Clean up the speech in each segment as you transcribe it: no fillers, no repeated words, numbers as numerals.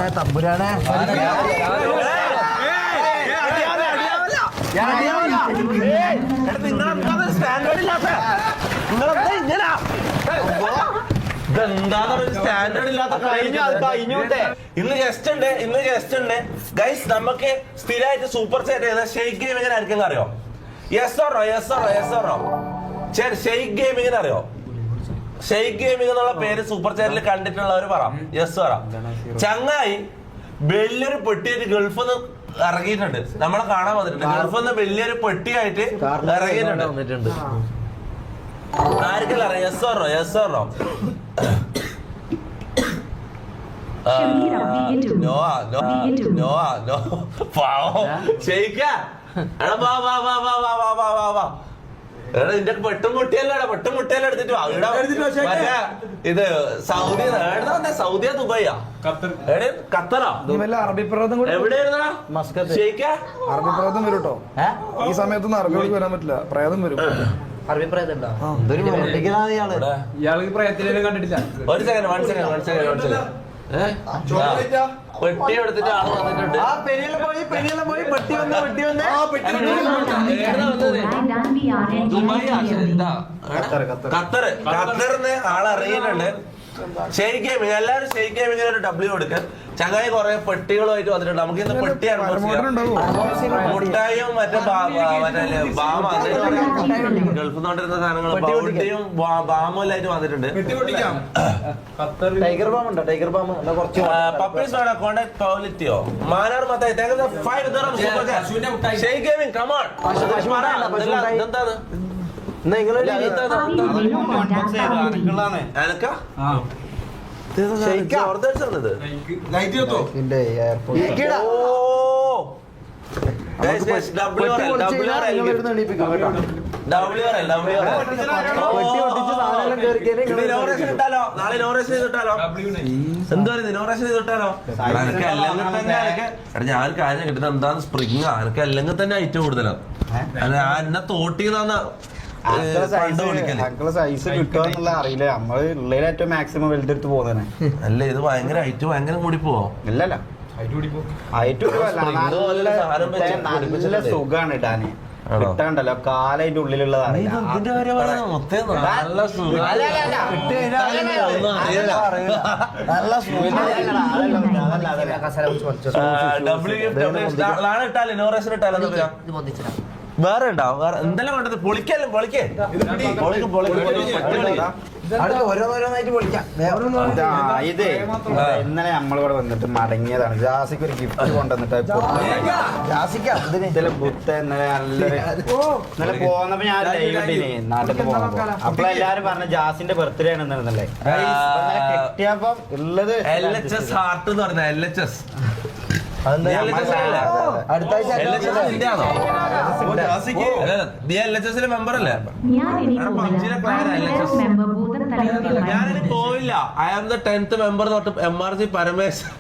തമ്പുരാനെ ഇന്ന് ഗസ്റ്റ് ഉണ്ട് ഗൈസ്. നമുക്ക് സ്ഥിരമായിട്ട് സൂപ്പർ ചാറ്റ് ചെയ്ത ഷെയ്ക്ക് ഗെയിമിങ്ങിനെ ആർക്കും അറിയോ? യെസ് ഓറോ ഷെയ്ക്ക് ഗെയിമിങ്ങിനെ അറിയോ? ഷെയ്ക്ക് ഗെയിമിംഗ് എന്നുള്ള പേര് സൂപ്പർ ചാറ്റിൽ കണ്ടിട്ടുള്ളവർ പറ. യെസ് പറ. ചങ്ങായി വലിയൊരു പെട്ടിയായിട്ട് ഗൾഫിൽ നിന്ന് ഇറങ്ങിയിട്ടുണ്ട്. നമ്മളെ കാണാൻ വന്നിട്ടുണ്ട്. ഗൾഫിൽ നിന്ന് വലിയൊരു പെട്ടിയായിട്ട് ഇറങ്ങിയിട്ടുണ്ട്. ആർക്കെല്ലാം അറിയാം? യെസ് ഓറോ നോ പാവം ഷെയ്ക്കാ. എടാ വാ നിന്റെ പെട്ടും മുട്ടിയല്ല എടുത്തിട്ട് ഇത് സൗദിയാ ദുബായിയാ ഖത്തറാ എവിടെയായിരുന്നാ ഷെയ്ക്കാ? അറബി പ്രേതം വരും കേട്ടോ. ഈ സമയത്തൊന്നും അറബികൾക്ക് വരാൻ പറ്റില്ല. പ്രേതം വരും. അറബി പ്രേതം ഇയാൾക്ക് പ്രേതത്തിലും കണ്ടിട്ടില്ല. ഒരു സെക്കൻഡ് പെട്ടി എടുത്തിട്ട് ആള് വന്നിട്ടുണ്ട്. ഖത്തറിന്ന് ആളറിയുന്നുണ്ട്. ഷെയ്ക്ക് ഗെയിമിങ് എല്ലാവരും ഷെയ്ക്ക് ഗെയിമിങ്ങിന് ഒരു W കൊടുക്കുക. ചങ്ങായി കുറെ പെട്ടികളുമായിട്ട് വന്നിട്ടുണ്ട്. നമുക്ക് ഇന്ന് പെട്ടിയാണ് മുട്ടായും മറ്റേ ഗൾഫിൽ നിന്നോണ്ടിരുന്ന സാധനങ്ങൾ പൗണ്ടിയും ബാമും വന്നിട്ടുണ്ട്. ടൈഗർ ബാം ഉണ്ടോ? ടൈഗർ ബാം പപ്പീസ് വേണോ? കോണ്ടാക്ട് പൗലിറ്റിയോ മാനാർ മത്തായി ഷെയ്ക്ക് ഗെയിമിങ് കമോൺ. ഇതെന്താണ്? നാളെ നോറേഷൻ ചെയ്തിട്ടാലോ? ഞാൻ കാര്യം കിട്ടുന്നത് എന്താണ് സ്പ്രിങ് എനിക്ക് അല്ലെങ്കിൽ തന്നെ ഐറ്റം കൂടുതലാണ്. എന്നെ തോട്ടിന്ന് സൈസ് കിട്ടുക അറിയില്ല. നമ്മള് ഉള്ളതിൽ ഏറ്റവും മാക്സിമം വലുതെടുത്ത് പോകുന്നതാണ്. അല്ല ഇത് ഭയങ്കര ഐറ്റ് ഭയങ്കര കൂടി പോവോ? ഇല്ലല്ല, നല്ല സുഖാണ് ഇടാന്. കിട്ടാണ്ടല്ലോ കാലതിന്റെ ഉള്ളിലുള്ളതാണ്. വേറെ ഉണ്ടാവും. വേറെ എന്തെല്ലാം വേണ്ടത്? പൊളിക്കല്ലേ ഓരോന്നായിട്ട് പൊളിക്കാം. ഇത് ഇന്നലെ നമ്മളിവിടെ വന്നിട്ട് മടങ്ങിയതാണ്. ജാസിക്ക് ഒരു ഗിഫ്റ്റ് കൊണ്ടുവന്നിട്ട് ബുദ്ധ ഇന്നലെ ഇന്നലെ പോന്നപ്പോ ഞാൻ ലൈവിട്ടിന് നാട്ടിൽ പോന്നപ്പോ അപ്പോഴെല്ലാരും പറഞ്ഞ ജാസിന്റെ ബർത്ത്ഡേ ആണെന്നല്ലേ കെട്ടിയപ്പം ഉള്ളത്. LHS ഹാർട്ട് എന്ന് പറഞ്ഞ LHS മെമ്പർ അല്ലേ? ഞാനിനി പോയില്ല. I am the 10th member തൊട്ട് MRC Parameswaran.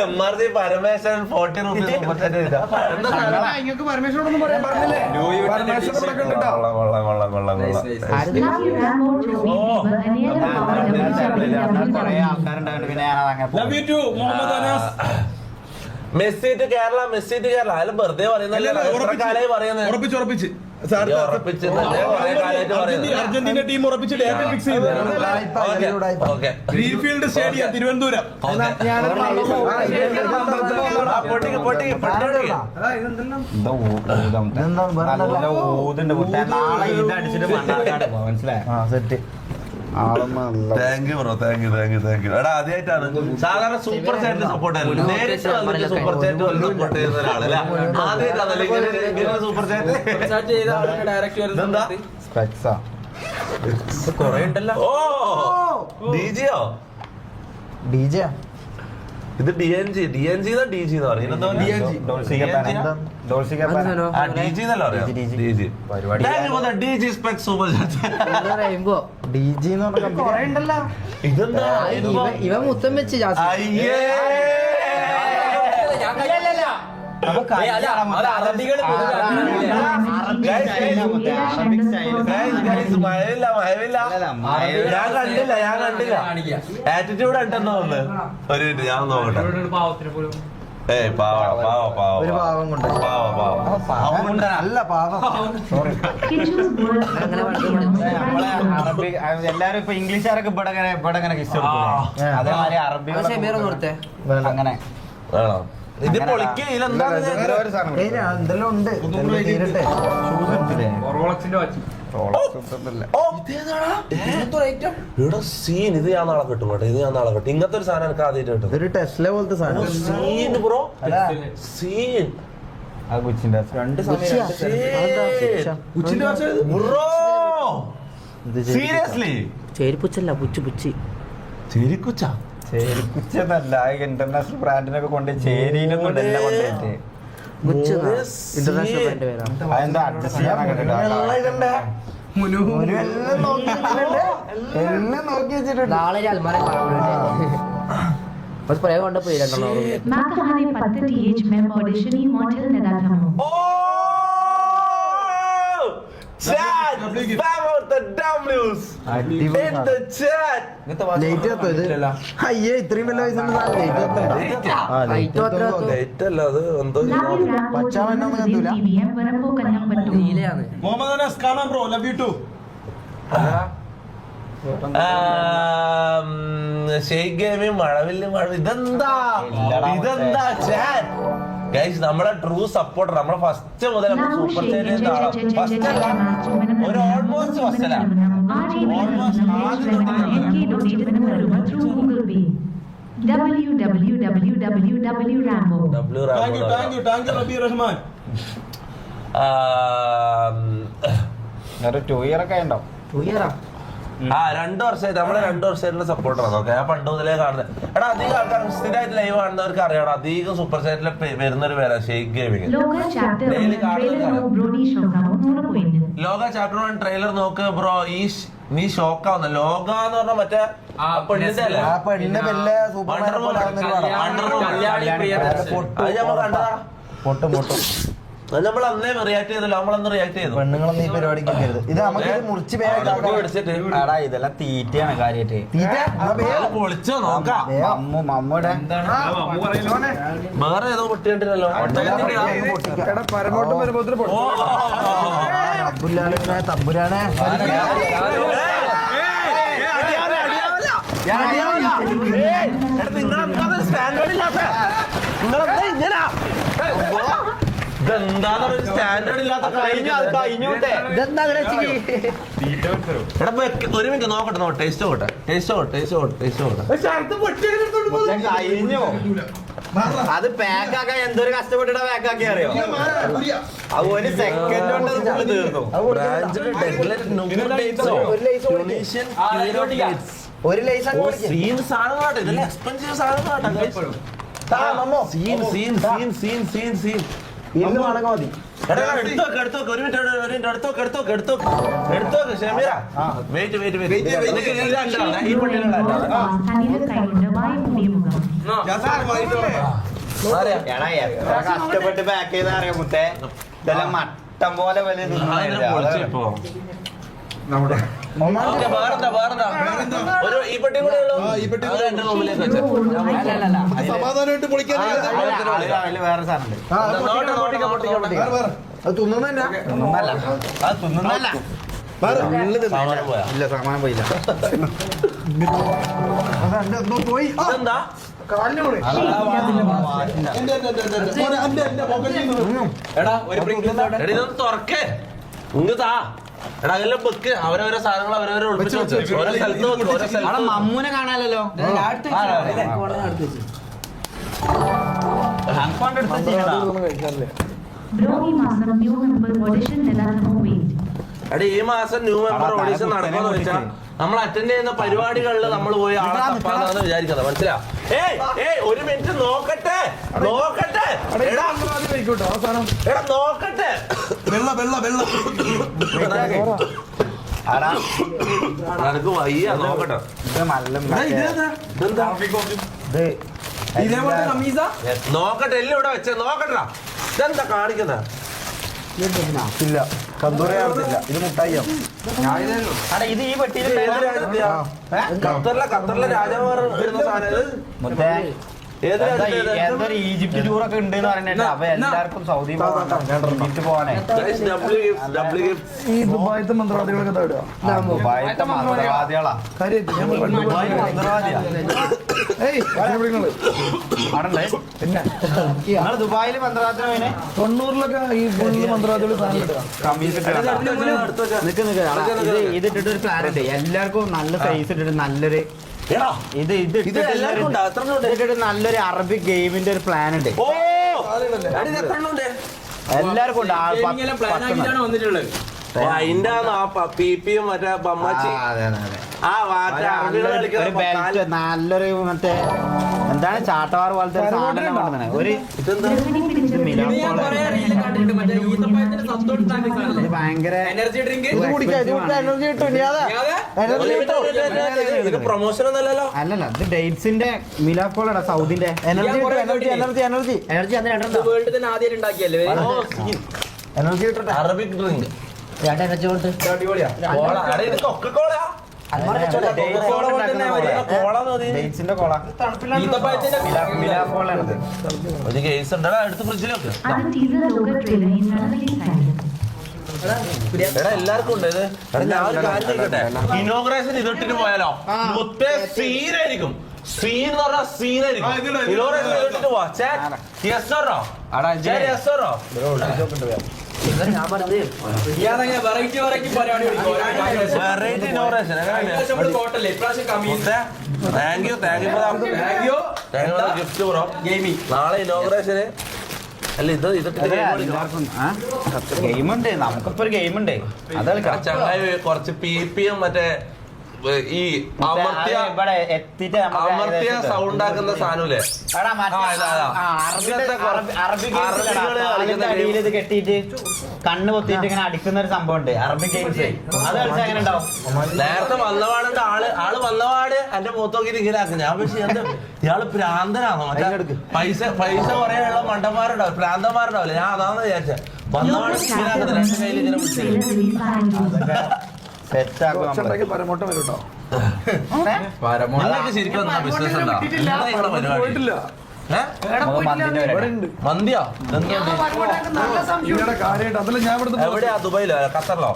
MRC Parameswaran 40 rupees. Messi to Kerala അതിൽ വെറുതെ പറയുന്നല്ലേ? അർജന്റീന ടീം ഉറപ്പിച്ച് ഡേറ്റ് ഫിക്സ് ചെയ്തു. Greenfield stadium Thiruvananthapuram. ആദ്യമായിട്ടാണ് സാധാരണ സൂപ്പർ ചാറ്റിൽ സപ്പോർട്ട് ആയിരുന്നു. നേരിട്ട് വന്നിട്ട് സൂപ്പർ ചാറ്റ് സപ്പോർട്ട് ചെയ്യുന്ന ഒരാളല്ല. ആദ്യമായിട്ടാണല്ലേ ഇങ്ങനെ സൂപ്പർ ചാറ്റ് കൊറേ ഉണ്ടല്ലോ. ഓ DG-യോ? ഇത് DNG DG എന്ന് പറയുന്നത്. ഇവ മുത്തം വെച്ച് മഴവില്ല ഞാൻ കണ്ടില്ല ആറ്റിറ്റ്യൂഡ് ഉണ്ടെന്ന് തോന്നുന്നു. ഒരു മിനിറ്റ് ഞാൻ നോക്കട്ടെ. ഏയ് പാവ ഒരു പാവം കൊണ്ട് അല്ല പാവം. എല്ലാരും ഇപ്പൊ ഇംഗ്ലീഷുകാരൊക്കെ ഇവിടെ ഇങ്ങനെ കിസ് കൊടുക്കും. അതേമാതിരി അറബികൾ അങ്ങനെ വേണം. ഇത് പൊളിക്ക് ഇതിലെന്താണ് എന്തെല്ലാം ഉണ്ട് തീരട്ടെ. സീൻ ഇത് ഞാൻ നാളെ കിട്ടും കേട്ടോ. ഇത് ഞാൻ നാളെ കിട്ടും. ഇങ്ങനത്തെ ഒരു സാധനം എനിക്ക് ആദ്യമായിട്ട് കിട്ടും. ഇതൊരു ടെസ്ല പോലത്തെ സാധനം. സീൻ ബ്രോ സീൻ ആ കൊച്ചിന്റെ രണ്ട് ബ്രോ സീരിയസ്ലി ചേരിപ്പുച്ചല്ല പുച്ചി ചിരിക്കുച്ച ചേരിക്കുച്ചെന്നല്ല ഇന്റർനാഷണൽ ബ്രാൻഡിനൊക്കെ കൊണ്ട് ചേരിയിലൊന്നും എല്ലാം കൊണ്ടുപോയിട്ട് ഇന്റർനാഷണൽ ബ്രാൻഡ് പേരാണ്. അതെന്താ അഡ്ജസ്റ്റ് ചെയ്യാനൊക്കെ എല്ലാം നോക്കി വെച്ചിട്ടുണ്ട്. നാളെ അൽമാര സ്പ്രേ കൊണ്ടുപോയി രണ്ടെണ്ണം. Makahani Pathati Age Mem Auditioning Model Nadatamo. Chat! Spam out the W's! In the chat! അയ്യേ ഇത്രയും വലിയ പൈസ Late അല്ല അത് എന്തോ TVM Varambo Kanyambatu. Mohammed Anas, Kana bro, love you too. Shaikh gaming മഴവില്ല ഇതെന്താ ചാറ്റ് ഗൈസ് നമ്മളെ ട്രൂ സപ്പോർട്ടർ നമ്മളെ ഫസ്റ്റ് മുതൽ നമ്മൾ സൂപ്പർ ചാറ്റിന്റെ ഫസ്റ്റ് അല്ല ഒരു ഓൾമോസ്റ്റ് ഫസ്റ്റ് അല്ല www.rambo. Thank you, Rabi Rahman. ഒരു 2 year ഒക്കെ ഉണ്ടോ? 2 year 2 വർഷമായിട്ട് നമ്മളെ 2 വർഷമായിട്ടുള്ള സപ്പോർട്ടറാണ്. ഓക്കെ ഞാൻ പണ്ട് മുതലേ കാണുന്നത്. എടാ അധികം ആൾക്കാർ സ്ഥിരമായിട്ട് ലൈവ് കാണുന്നവർക്ക് അറിയണം. അധികം സൂപ്പർ ചാറ്റിൽ വരുന്നൊരു പേരാ ഷെയ്ഖ് ഗെയിമിംഗ്. ലോക ചാപ്റ്റർ 1 ട്രെയിലർ നോക്ക് ബ്രോ. നീ ഷോക്കാവുന്ന ലോക എന്ന് പറഞ്ഞ മറ്റേ പെണ്ണിന്റെ അല്ലേ ആ പെണ്ണിന്റെ വലിയ സൂപ്പർ അത് നമ്മൾ കണ്ടതാ. അത് നമ്മൾ അന്നേ റിയാക്ട് ചെയ്തല്ലോ. നമ്മളന്ന് റിയാക്ട് ചെയ്തു. പെണ്ണുങ്ങളൊന്നും ഈ പരിപാടിക്ക് കയറരുത്. ഇത് നമുക്ക് മുറിച്ച് പിടിച്ചിട്ട് എടാ ഇതെല്ലാം തീറ്റയാണ് കാര്യായിട്ട്. പൊളിച്ചോ നോക്കാം. മമ്മൂടെ വേറെ ഏതോ പൊട്ടി കണ്ടില്ലല്ലോ. തമ്പുരാനെ ഇതെന്താന്ന് സ്റ്റാൻഡേർഡ് ഇല്ലാത്ത ഇതെന്താ ഒരു മിനിറ്റ് നോക്കട്ടെ. ടേസ്റ്റ് നോക്കട്ടെ. കഴിഞ്ഞു. അത് പാക്കാക്കാൻ എന്തൊരു കഷ്ടപ്പെട്ടിട്ട് പാക്കാക്കി അറിയോ? അത് ഒരു സെക്കൻഡ് കൊണ്ട് അത് ഫുള്ള് തീർന്നു. ഒരു ലൈസൻസ് ഇതെല്ലാം എക്സ്പെൻസീവ് സാധനങ്ങളാട്ടെ. ഇന്ന് മടങ്ങാ മതി. എടുത്തോക്ക് ഒരു മിനിറ്റ് എടുത്തോക്ക് ഷമീറ. വെയിറ്റ് ഈ പെണ്ണിനുള്ള എടാ എത്ര കഷ്ടപ്പെട്ട് പാക്ക് ചെയ്താ അറിയാം മുത്തേ. ഇതെല്ലാം മട്ടം പോലെ വലിയ ഒരു ഈ പെട്ടി കൂടെ എന്റെ റൂമിലേക്ക് വെച്ചോ. സമാധാനമായിട്ട് പൊളിക്കാൻ വേറെ സാധനം അത് തിന്നുന്നല്ല അത് തിന്നുന്നല്ല. സാമാനം പോയാ ഇല്ല സാമാനം പോയില്ല. പോയി ഇതെന്താ എടി ഇതൊന്ന് തുറക്കേ. ഇങ്ങ് താ. എടാ അതെല്ലാം വെക്ക്. അവരവരെ സാധനങ്ങൾ അവരവരെ ഒളിപ്പിച്ച് വെച്ച് ഓരോ സ്ഥലത്ത് വെക്ക്. ഓരോ സ്ഥലത്ത് മമ്മൂനെ കാണാലോ. എടാ ഈ മാസം ന്യൂ മെമ്പർ ഓഡിഷൻ നടക്കുമെന്ന് വെച്ചാൽ നമ്മൾ അറ്റൻഡ് ചെയ്യുന്ന പരിപാടികളിൽ നമ്മൾ പോയി ആളെ തപ്പാന്നാണ് വിചാരിക്കുന്നത്. മനസ്സിലാ? ഒരു മിനിറ്റ് നോക്കട്ടെ. എടാ നോക്കട്ടെ. നിനക്ക് വയ്യ നോക്കട്ടെ. നോക്കട്ടെ എല്ലാം ഇവിടെ വെച്ചേ. നോക്കട്ടാ ഇതെന്താ കാണിക്കുന്ന ഇല്ല കന്തൂര കാണത്തില്ല ഇത് മുട്ടായിയോ അടാ ഇത് ഈ പെട്ടിയിൽ ഖത്തറിലെ രാജാവാർ ഇടുന്ന സാധനം ഇത് മുത്തേ ഏത് രാജ്യത്തേത്? എന്തൊരു ഈജിപ്റ്റ് ടൂറൊക്കെ ഉണ്ട് എന്ന് പറഞ്ഞിട്ട് അപ്പൊ എല്ലാവർക്കും സൗദി ഈജിപ്റ്റ് പോവാനേ Guys, double gifts. ഈ ദുബായത്തെ മന്ത്രവാദികളൊക്കെ തേടുക ദുബായിത്തെ മന്ത്രവാദികളാ ദുബായ് മന്ത്രവാദിയാ അവിടെ നിങ്ങൾ ദുബായിൽ മന്ത്രവാദത്തിന് പോയിനെ 90-ലൊക്കെ ഈ ഫുള്ള് മന്ത്രവാദികൾ സാധനം ഇടുക കമ്മീസ് ഇത് ഇട്ടിട്ട് ഒരു പ്ലാൻ ഉണ്ട് എല്ലാവർക്കും നല്ല സൈസ് ഇട്ടിട്ട് നല്ലൊരു എടാ, ഇത് ഇത് എല്ലാവർക്കും ഉണ്ടോ? എത്ര എണ്ണം ഉണ്ട്? ഇട്ടിട്ട് നല്ലൊരു അറബിക് ഗെയിമിന്റെ ഒരു പ്ലാൻ ഉണ്ട് ഓ, എടാ, ഇത് എത്ര എണ്ണം ഉണ്ട്? എല്ലാവർക്കും ഉണ്ട് ഓ, അതിന്റെ ആണോ ആ പിപിയും മറ്റേ ബമ്മാച്ചി ആ വാറ്റ അറബികൾ ഒരു കളിക്കുന്ന ബെൽറ്റ് നല്ലൊരു മറ്റേ എന്താണ് ചാട്ടവാർ പോലത്തെ ഒരു സാധനം കൊണ്ടുവന്നത് ഒരു ഇതെന്താ? ഇത് ഭയങ്കര ഇത് പ്രൊമോഷൻ ഒന്നല്ലല്ലോ. അല്ലല്ല ഇത് ഡേറ്റ്സിന്റെ മിലാക്കോളാ സൗദിന്റെ എനർജി എനർജി എനർജി അത് വേൾഡ് തന്നെ ആദ്യം ഉണ്ടാക്കിയല്ലേ ഓ, സീൻ. എനർജി കിട്ടട്ടെ അറബിക് ഡ്രിങ്ക് എനർജി കൊടുത്ത് ഇത് കൊക്കക്കോളയാ ഡേറ്റ്സിന്റെ കോള മിലാക്കോളാണത് ഒരു കേസ് ഉണ്ടടാ എടുത്ത് ഫ്രിഡ്ജിലൊക്കെ അത് ടീസർ ലോക ട്രെയിലർ ഈ സഡൻലി എടാ എല്ലാവർക്കും ഉണ്ട് ഇത്. എടാ, ഞാൻ ഒരു കാര്യം ചോദിക്കട്ടെ, ഇനോഗ്രേഷൻ ഇതിട്ടിട്ട് പോയാലോ മൊത്തം സീനായിരിക്കും. സീൻ എന്ന് പറഞ്ഞാൽ സീനായിരിക്കും. ഇനോഗ്രേഷൻ ഇതിട്ടിട്ട് പോവാ. യെസ് ഓറോ യെസ് ഓറോ വെറൈറ്റി പരിപാടി variety inauguration thank you gift bro. നാളെ ഇനോഗ്രേഷന് അല്ല ഇത് ഇതിട്ട് ഗെയിമുണ്ട് നമുക്കിപ്പോ ഒരു ഗെയിമുണ്ട് അത് കളിക്കാം ചങ്ങായി കുറച്ച് പിപിയും മറ്റേ ഈ അമർത്തിയ സൗണ്ട് ആക്കുന്ന സാധനമില്ലേ? അടിയിൽ ഇത് കെട്ടിയിട്ട് കണ്ണ് പൊത്തിയിട്ട് ഇങ്ങനെ അടിക്കുന്ന ഒരു സംഭവം ഉണ്ട് അറബിക് ഗെയിംസ് അത് കളിച്ചാൽ എങ്ങനെ ഉണ്ടാവും നേരത്തെ വന്നപാടുണ്ട് ആള് വന്നപാട് എന്റെ മുഖത്ത് നോക്കിയിട്ട് ഇങ്ങനെ ആക്കും. ഞാൻ പക്ഷേ ഇയാള് ഭ്രാന്തനാണോ? മറ്റേ പൈസ പറയാനുള്ള മണ്ടന്മാരുണ്ടാവും, ഭ്രാന്തന്മാരുണ്ടാവില്ല. ഞാൻ അതാണെന്ന് വിചാരിച്ച വന്നപാട് ഇങ്ങനെ ആക്കുന്നില്ല. എന്റെ കയ്യിൽ ഇങ്ങനെ പിടിച്ചില്ല. സെറ്റ് ആക്കും പരമോട്ടം വരും കേട്ടോ നിങ്ങൾക്ക് ശരിക്കും ബിസിനസ് ഉണ്ടോ? എന്താ നിങ്ങളുടെ പരിപാടി? മന്തിയോ? കാര്യമായിട്ട് അതല്ല ഞാൻ ഇവിടുത്തെ എവിടെയാ? ദുബായിലോ ഖത്തറിലോ?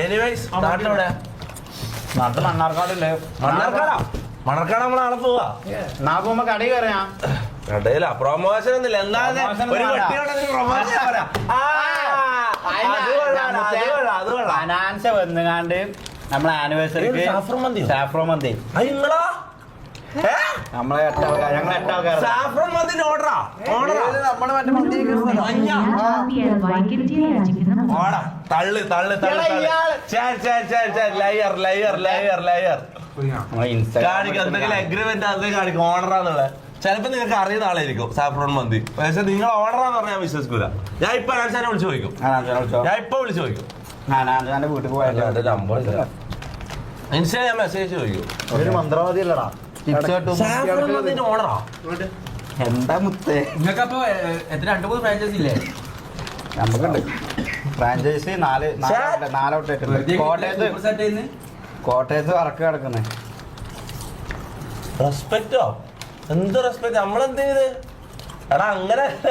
എനിവേസ് നാട്ടിലെവിടെ? നാട്ടിൽ മണ്ണാർക്കാടില്ലേ മണ്ണാർക്കാടാ? മണ്ണാർക്കാട് നമ്മളാളെ പോവാ. നാ പോകുമ്പോ കടയിൽ കയറിയാ കടയില പ്രൊമോഷൻ ഒന്നുമില്ല. എന്താ ഒരു വെട്ടിയോടെ പ്രൊമോഷൻ അനാൻസ വന്നുകാണ്ട് നമ്മളെ ആനിവേഴ്സറിക്ക് സാഫ്രോൺ മന്തി നമ്മളെ ഞങ്ങളെ 8 ആൾക്കാർ സാഫ്രോൺ മന്തിന്റെ ഓർഡറാ നമ്മളെ മറ്റേ മന്തി ഓടാ തള്ളു ലയർ കാണിക്കും. എന്തെങ്കിലും അഗ്രിമെന്റ് അത് കാണിക്കും ഓർഡറാന്നുള്ളത്. ചിലപ്പോ നിങ്ങൾക്ക് അറിയുന്ന ആളായിരിക്കും സാഫ്രോൺ മന്തി. പക്ഷെ നിങ്ങൾ ഓർഡറാന്ന് പറഞ്ഞാൽ വിശ്വസിക്കൂല. ഞാൻ ഇപ്പൊ അനാൻസാനെ വിളിച്ചു ചോദിക്കും. ഞാൻ ഇപ്പൊ വിളിച്ചു ചോദിക്കും. അനാൻസാന്റെ വീട്ടിൽ പോയാലും നമ്പർ ഇൻസ്റ്റാ ഞാൻ മെസ്സേജ് ചോദിക്കും. ഒരു മന്ത്രവാദി അല്ലടാ സാഫ്രോൺ മന്തിന്റെ ഓർഡറാ? എന്താ മുത്തേ നിങ്ങൾക്കപ്പോ എത്ര 2-3 ഫ്രാഞ്ചൈസി ഇല്ലേ? നമുക്കുണ്ട് ഫ്രാഞ്ചൈസി 4 ഔട്ട്ലെറ്റ് കോട്ടയത്ത് വർക്ക് കിടക്കുന്നേ റെസ്പെക്റ്റോ? എന്ത് റെസ്പെക്ട്? നമ്മളെന്ത് ചെയ്ത്? എടാ അങ്ങനെയല്ല,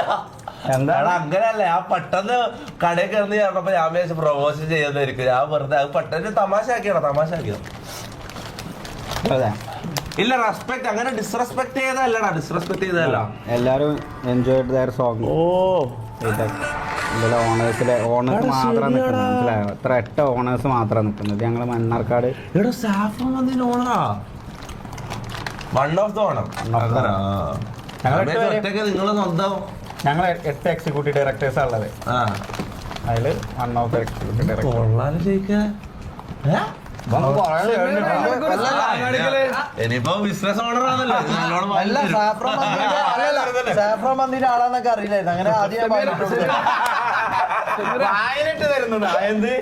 അങ്ങനെയല്ല. ഞാൻ പെട്ടെന്ന് കടയിൽ കയറി പറഞ്ഞപ്പോ ഞാൻ വിചാരിച്ചു പ്രൊമോഷൻ ചെയ്യുന്നതായിരിക്കും. ഞാൻ വെറുതെ അത് പെട്ടെന്ന് തമാശാക്കിയത്. ഇല്ല റെസ്പെക്ട് അങ്ങനെ ഡിസ്റെസ്പെക്ട് ചെയ്തല്ലടാ. ഡിസ്റെസ്പെക്ട് ചെയ്തല്ല. എല്ലാരും എൻജോയ് ചെയ്ത സോങ് ഓണേഴ്സ് മാത്രം മനസ്സിലായോ? എത്ര 8 ഓണേഴ്സ് മാത്രം നിൽക്കുന്നത്. ഞങ്ങള് Mannarkkad one of the Onam. നിങ്ങള് സ്വന്തം ഞങ്ങൾ 8 എക്സിക്യൂട്ടീവ് ഡയറക്ടേഴ്സാണ് ഉള്ളത്. അതില് 1 ഓഫ് എക്സിക്യൂട്ടീവ് ഡയറക്ടർ. ഇനിയിപ്പോ ബിസിനസ് ഓണർ ആണല്ലോ. സാഫ്രോൺ മന്തിന്റെ ആളാന്നൊക്കെ അറിയില്ലായിരുന്നു. അങ്ങനെ ആദ്യം വായനിട്ട് തരുന്നത് എന്ത്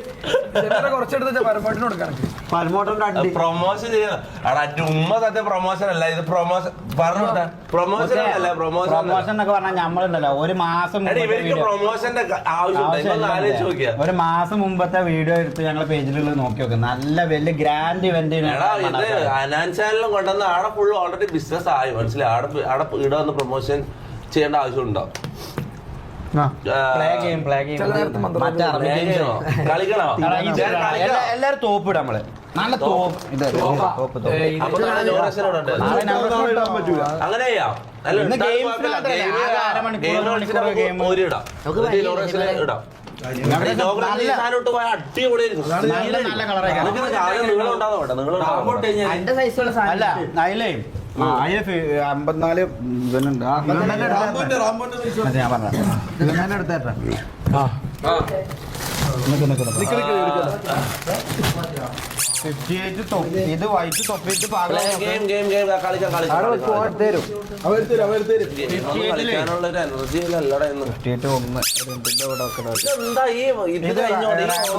കുറച്ചെടുത്ത പരപ്പാട്ടിന് കൊടുക്കാൻ പൽമോട്ടറിന്റെ അടി പ്രൊമോഷൻ ചെയ്യണം എടാ ഉമ്മ സത്യം പ്രൊമോഷൻ അല്ല ഇത് പ്രൊമോഷൻ പറഞ്ഞു പ്രൊമോഷൻ അല്ല പ്രൊമോഷൻ എന്നൊക്കെ പറഞ്ഞാൽ നമ്മളുണ്ടല്ലോ ഒരു മാസം ഇവർക്ക് പ്രൊമോഷന്റെ ആവശ്യമുണ്ട് ആലോചിച്ച് നോക്കിയാ ഒരു മാസം മുമ്പത്തെ വീഡിയോ എടുത്ത് ഞങ്ങളെ പേജിലുള്ള നോക്കി നോക്ക് നല്ല വലിയ ഗ്രാൻഡ് ഇവന്റ് എടാ ഇത് അനാൻ ചാനലും കൊണ്ടുവന്ന് ആടെ ഫുള്ള് ഓൾറെഡി ബിസിനസ് ആയി മനസ്സിലായി ആടെ ഇവിടെ വന്ന് പ്രൊമോഷൻ ചെയ്യേണ്ട ആവശ്യമുണ്ടോ കളിക്കണോ എല്ലാരും തോപ്പിടും നമ്മള് നല്ല തോപ്പ് ഇത് തോപ്പ് അപ്പൊ നാളെ donation ഇടണ്ടേ? അങ്ങനെ ചെയ്യാം അല്ല, ഇന്ന് ഇട്ടാൽ games കുഴപ്പമില്ല. മാത്രമല്ല, Game ആകെ അരമണിക്കൂർ, game മണിക്കൂർ കളിച്ചിട്ട് game. ഒരു ഇടാം. നമുക്ക് ഒരു donation ഇടാം. നല്ല- Inauguration ഈ സാധനം ഇട്ട് പോയാൽ അടിപൊളിയായിരിക്കും. നല്ല കളറായിരിക്കും. നിനക്ക് കാലം നീളം ഉണ്ടാവും കേട്ടോ, നീളം ഉണ്ടാവും. എന്റെ സൈസുള്ള അല്ല അതിലേ അതില് 54 ഇവനുണ്ട് ഞാൻ പറഞ്ഞ എടുത്തേട്ടാ ഇത് വൈറ്റ് തൊപ്പിട്ട് Game, കളിക്കാം, കളിക്കാം. തരും Game ഒന്നും കളിക്കാനുള്ള ഒരു എനർജി അല്ലടാ ഇന്ന്. 58 1 2 ഇവിടെ ഇതെന്താ ഈ ഇത് കഴിഞ്ഞോടെ ഈ